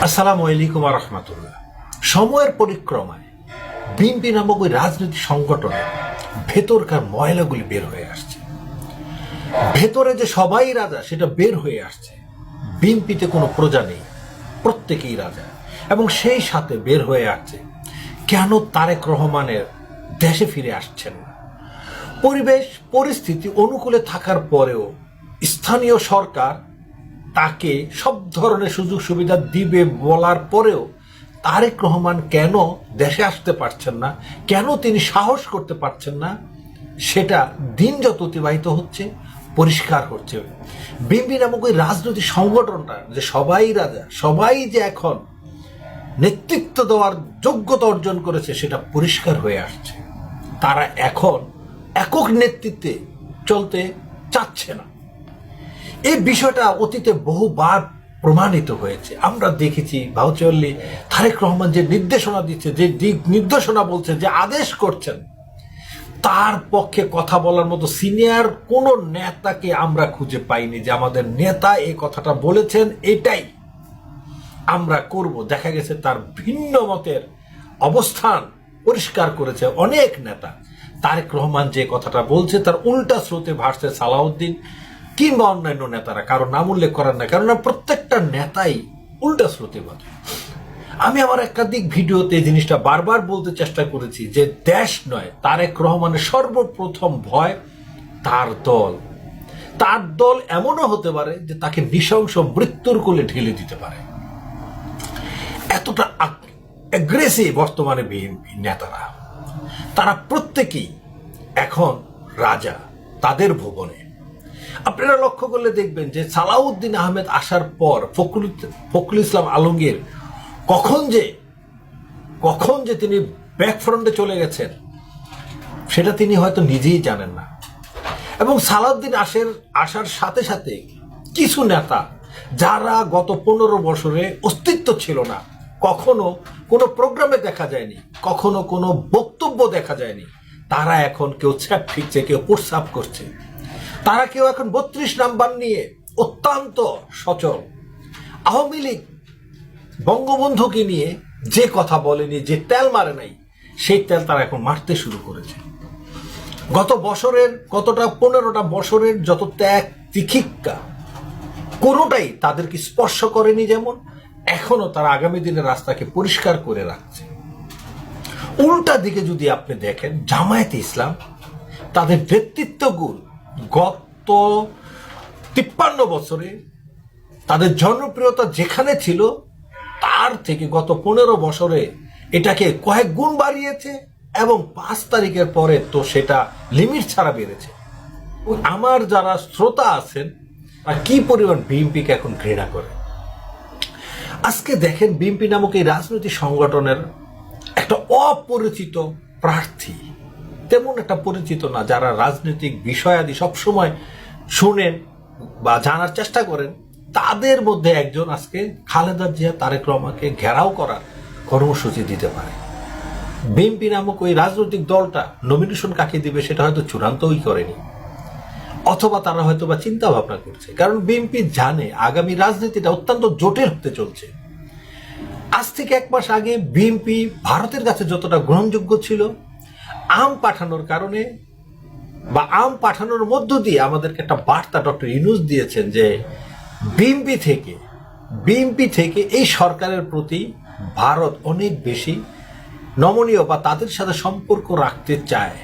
আসসালামু আলাইকুম ওয়া রাহমাতুল্লাহ। সময়ের পরিক্রমায় বিএনপি নামক ওই রাজনৈতিক সংগঠনের ভেতরকার ময়লাগুলি বের হয়ে আসছে। ভেতরে যে সবাই রাজা সেটা বের হয়ে আসছে। বিএনপিতে কোনো প্রজা নেই, প্রত্যেকেই রাজা। এবং সেই সাথে বের হয়ে আসছে কেন তারেক রহমানের দেশে ফিরে আসছেন না। পরিবেশ পরিস্থিতি অনুকূলে থাকার পরেও স্থানীয় সরকার তাকে সব ধরনের সুযোগ সুবিধা দিবে বলার পরেও তারেক রহমান কেন দেশে আসতে পারছেন না, কেন তিনি সাহস করতে পারছেন না, সেটা দিন যত অতিবাহিত হচ্ছে পরিষ্কার হচ্ছে। বিএনপি নামক ওই রাজনৈতিক সংগঠনটা যে সবাই রাজা, সবাই যে এখন নেতৃত্ব দেওয়ার যোগ্যতা অর্জন করেছে সেটা পরিষ্কার হয়ে আসছে। তারা এখন একক নেতৃত্বে চলতে চাচ্ছে না। এই বিষয়টা অতীতে বহুবার প্রমাণিত হয়েছে। আমরা দেখেছি ভাউচারলি তারেক রহমান যে নির্দেশনা দিচ্ছে, যে দিক নির্দেশনা বলছে, যে আদেশ করছেন, তার পক্ষে কথা বলার মতো সিনিয়র কোনো নেতাকে আমরা খুঁজে পাইনি যে আমাদের নেতা এই কথাটা বলেছেন, এটাই আমরা করব। দেখা গেছে তার ভিন্ন মতের অবস্থান পরিষ্কার করেছে অনেক নেতা। তারেক রহমান যে কথাটা বলছে তার উল্টা স্রোতে ভাসছে সালাউদ্দিন কিংবা অন্যান্য নেতারা, কারো নাম উল্লেখ করার না, কারণ প্রত্যেকটা নেতাই উল্টা স্রোতে বাঁধে। আমি আমার একাধিক ভিডিওতে এই জিনিসটা বারবার বলতে চেষ্টা করেছি যে দেশ নয়, তারেক রহমানের সর্বপ্রথম ভয় তার দল। তার দল এমনও হতে পারে যে তাকে নৃশংস মৃত্যুর কোলে ঢেলে দিতে পারে। এতটা অ্যাগ্রেসিভ বর্তমানে বিএনপি নেতারা। তারা প্রত্যেকেই এখন রাজা তাদের ভুবনে। আপনারা লক্ষ্য করলে দেখবেন যে সালাউদ্দিন আহমেদ আসার পর ফখরুল ইসলাম আলমগীর কখন যে তিনি ব্যাকফ্রন্টে চলে গেছেন সেটা তিনি হয়তো নিজেই জানেন না। এবং সালাউদ্দিন আসার সাথে সাথে কিছু নেতা যারা গত 15 বছরে অস্তিত্ব ছিল না, কখনো কোনো প্রোগ্রামে দেখা যায়নি, কখনো কোনো বক্তব্য দেখা যায়নি, তারা এখন কেউ ছ্যাপ ফিরছে, কেউ প্রস্রাব করছে, তারা কেউ এখন 32 নাম্বার নিয়ে অত্যন্ত সচল। আওয়ামী লীগ বঙ্গবন্ধুকে নিয়ে যে কথা বলেনি, যে তেল মারে নাই, সেই তেল তারা এখন মারতে শুরু করেছে। গত 15টা বছরের যত ত্যাগ তিতিক্ষা কোনোটাই তাদেরকে স্পর্শ করেনি, যেমন এখনো তারা আগামী দিনের রাস্তাকে পরিষ্কার করে রাখছে। উল্টা দিকে যদি আপনি দেখেন জামায়াতে ইসলাম, তাদের নেতৃত্ব গুণ গত 53 বছরে তাদের জনপ্রিয়তা যেখানে ছিল তার থেকে গত 15 বছরে এটাকে কয়েক গুণ বাড়িয়েছে, এবং 5 তারিখের পরে তো সেটা লিমিট ছাড়া বেড়েছে। আমার যারা শ্রোতা আছেন তারা কি পরিমাণ বিএনপিকে এখন ঘৃণা করে। আজকে দেখেন বিএনপি নামক এই রাজনৈতিক সংগঠনের একটা অপরিচিত প্রার্থী, তেমন একটা পরিচিত না, যারা রাজনৈতিক বিষয়াদি সবসময় শুনেন বা জানার চেষ্টা করেন, তাদের মধ্যে একজন আজকে খালেদা জিয়া তারেক রহমানকে ঘেরাও করার কর্মসূচি দিতে পারে। বিএনপি নামক ওই রাজনৈতিক দলটা নমিনেশন কাকে দিবে সেটা হয়তো চূড়ান্তই করেনি, অথবা তারা হয়তো বা চিন্তা ভাবনা করছে, কারণ বিএনপি জানে আগামী রাজনীতিটা অত্যন্ত জটিল হতে চলছে। আজ থেকে 1 মাস আগে বিএনপি ভারতের কাছে যতটা গ্রহণযোগ্য ছিল, আম পাঠানোর কারণে বা আম পাঠানোর মধ্য দিয়ে আমাদেরকে একটা বার্তা ডক্টর ইউনূস দিয়েছেন যে বিএনপি থেকে এই সরকারের প্রতি ভারত অনেক বেশি নমনীয় বা তাদের সাথে সম্পর্ক রাখতে চায়।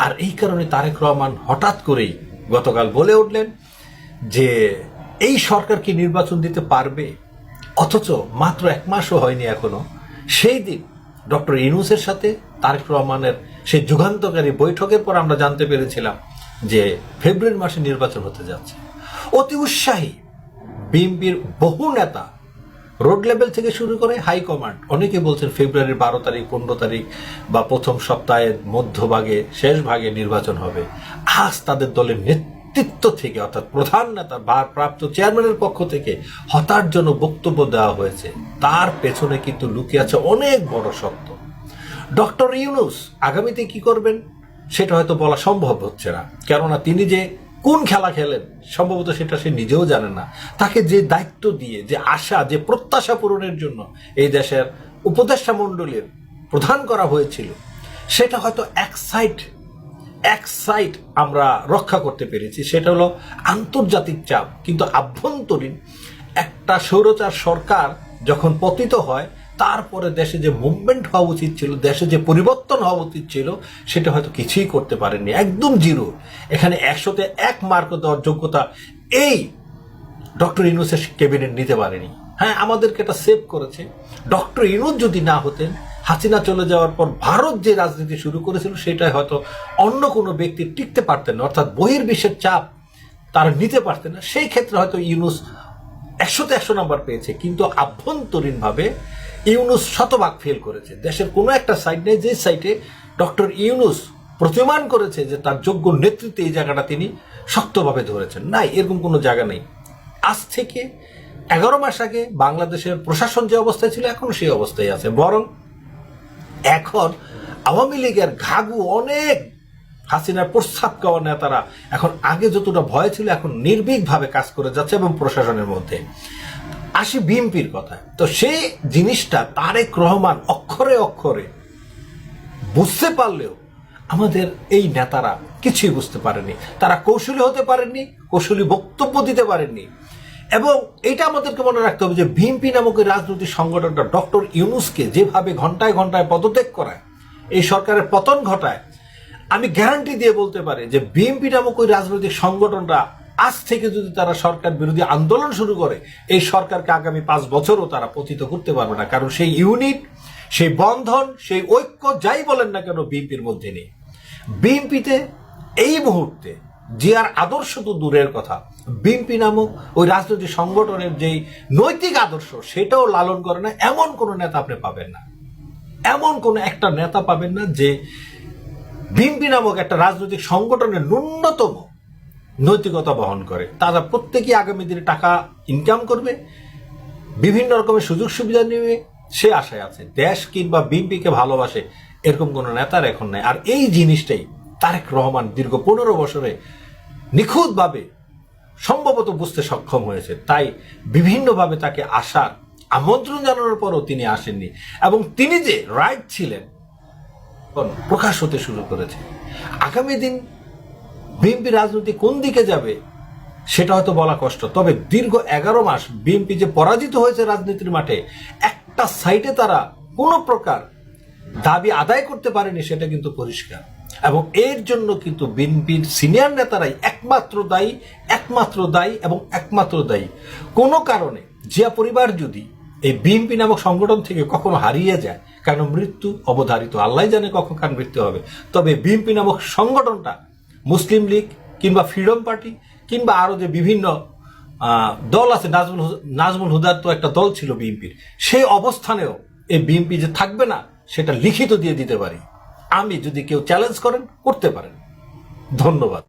আর এই কারণে তারেক রহমান হঠাৎ করেই গতকাল বলে উঠলেন যে এই সরকার কি নির্বাচন দিতে পারবে, অথচ মাত্র 1 মাসও হয়নি এখনো। সেই দিন ডক্টর ইউনূসের সাথে তারেক রহমানের সেই যুগান্তকারী বৈঠকের পর আমরা জানতে পেরেছিলাম যে ফেব্রুয়ারি মাসে নির্বাচন হতে যাচ্ছে। অতি উৎসাহী বিএনপির বহু নেতা, রোড লেভেল থেকে শুরু করে হাইকমান্ড, অনেকে বলছেন ফেব্রুয়ারির 12 তারিখ 15 তারিখ বা প্রথম সপ্তাহের মধ্যভাগে শেষ ভাগে নির্বাচন হবে। আজ তাদের দলের নেতৃত্ব থেকে, অর্থাৎ প্রধান নেতা ভারপ্রাপ্ত চেয়ারম্যানের পক্ষ থেকে হতাশাজনক বক্তব্য দেওয়া হয়েছে। তার পেছনে কিন্তু লুকিয়ে আছে অনেক বড় সত্য। ডক্টর ইউনূস আগামীতে কি করবেন সেটা হয়তো বলা সম্ভব হচ্ছে না, কেননা তিনি যে কোন খেলা খেলেন সম্ভবত সেটা সে নিজেও জানে না। তাকে যে দায়িত্ব দিয়ে, যে আশা, যে প্রত্যাশা পূরণের জন্য এই দেশের উপদেষ্টা মণ্ডলীর প্রধান করা হয়েছিল, সেটা হয়তো এক সাইড আমরা রক্ষা করতে পেরেছি, সেটা হলো আন্তর্জাতিক চাপ। কিন্তু আভ্যন্তরীণ একটা স্বৈরাচার সরকার যখন পতিত হয়, তারপরে দেশে যে মুভমেন্ট হওয়া উচিত ছিল, দেশে যে পরিবর্তন হওয়া উচিত ছিল, সেটা হয়তো কিছুই করতে পারেননি, একদম জিরো। এখানে 100-তে 1 মার্ক দেওয়ার যোগ্যতা এই ডক্টর ইউনূসের ক্যাবিনেট নিতে পারেনি। হ্যাঁ, আমাদেরকে এটা সেভ করেছে। ডক্টর ইউনূস যদি না হতেন, হাসিনা চলে যাওয়ার পর ভারত যে রাজনীতি শুরু করেছিল, সেটাই হয়তো অন্য কোনো ব্যক্তি টিকতে পারতেন না, অর্থাৎ বহির্বিশ্বের চাপ তারা নিতে পারতেন না। সেই ক্ষেত্রে হয়তো ইউনূস 100-তে 100 নাম্বার পেয়েছে, কিন্তু আভ্যন্তরীণভাবে ইউনূস শতভাগ ফেল করেছে। দেশের কোনো একটা সাইড নেই যে সাইডে ডক্টর ইউনূস প্রতিমান করেছে যে তার যোগ্য নেতৃত্বে এই জায়গাটা তিনি শক্তভাবে ধরেছেন। নাই, এরকম কোনো জায়গা নেই। আজ থেকে 11 মাস আগে বাংলাদেশের প্রশাসন যে অবস্থায় ছিল, এখন সেই অবস্থায় আছে। বরং এখন আওয়ামী লীগের ঘাঘু অনেক হাসিনার প্রস্তাব খাওয়া নেতারা এখন আগে যতটা ভয় ছিল, এখন নির্ভীকভাবে কাজ করে যাচ্ছে এবং প্রশাসনের মধ্যে। আসি বিএনপির কথা, তো সেই জিনিসটা তারেক রহমান অক্ষরে অক্ষরে বুঝতে পারলেও আমাদের এই নেতারা কিছুই বুঝতে পারেনি। তারা কৌশলী হতে পারেননি, কৌশলী বক্তব্য দিতে পারেননি। এবং এটা আমাদেরকে মনে রাখতে হবে যে বিএনপি নামক এই রাজনৈতিক সংগঠনটা ডক্টর ইউনূসকে যেভাবে ঘন্টায় ঘন্টায় পদত্যাগ করায়, এই সরকারের পতন ঘটায়, আমি গ্যারান্টি দিয়ে বলতে পারি যে বিএনপি নামক ওই রাজনৈতিক সংগঠনটা আজ থেকে যদি তারা সরকার বিরোধী আন্দোলন শুরু করে, এই সরকারকে আগামী 5 বছরও তারা পতিত করতে পারবে না। কারণ সেই ইউনিট, সেই বন্ধন, সেই ঐক্য যাই বলেন না কেন বিএনপির মধ্যে নেই। বিএনপিতে এই মুহূর্তে যে আর আদর্শ তো দূরের কথা, বিএনপি নামক ওই রাজনৈতিক সংগঠনের যেই নৈতিক আদর্শ, সেটাও লালন করে না, এমন কোনো নেতা আপনি পাবেন না। এমন কোনো একটা নেতা পাবেন না যে বিএনপি নামক একটা রাজনৈতিক সংগঠনের ন্যূনতম নৈতিকতা বহন করে। তারা প্রত্যেকেই আগামী দিনে টাকা ইনকাম করবে, বিভিন্ন রকমের সুযোগ সুবিধা নেবে, সে আশায় আছে। দেশ কিংবা বিএনপিকে ভালোবাসে এরকম কোনো নেতার এখন নাই। আর এই জিনিসটাই তারেক রহমান দীর্ঘ 15 বছরে নিখুঁতভাবে সম্ভবত বুঝতে সক্ষম হয়েছে। তাই বিভিন্নভাবে তাকে আসার আমন্ত্রণ জানানোর পরও তিনি আসেননি, এবং তিনি যে রাইট ছিলেন প্রকাশ হতে শুরু করেছে। আগামী দিন বিএনপি রাজনীতি কোন দিকে যাবে সেটা হয়তো বলা কষ্ট। তবে দীর্ঘ 11 মাস বিএনপি যে পরাজিত হয়েছে রাজনীতির মাঠে, একটা সাইডে তারা কোনো প্রকার দাবি আদায় করতে পারেনি, সেটা কিন্তু পরিষ্কার। এবং এর জন্য কিন্তু বিএনপির সিনিয়র নেতারাই একমাত্র দায়ী। কোনো কারণে জিয়া পরিবার যদি এই বিএনপি নামক সংগঠন থেকে কখনো হারিয়ে যায়, কারণ মৃত্যু অবধারিত, আল্লাহ জানে কখন কার মৃত্যু হবে, তবে বিএনপি নামক সংগঠনটা মুসলিম লীগ কিংবা ফ্রিডম পার্টি কিংবা আরো যে বিভিন্ন দল আছে, নাজমুল হুদার তো একটা দল ছিল বিএনপির, সেই অবস্থানেও এই বিএনপি যে থাকবে না সেটা লিখিত দিয়ে দিতে পারি আমি। যদি কেউ চ্যালেঞ্জ করেন, করতে পারেন। ধন্যবাদ।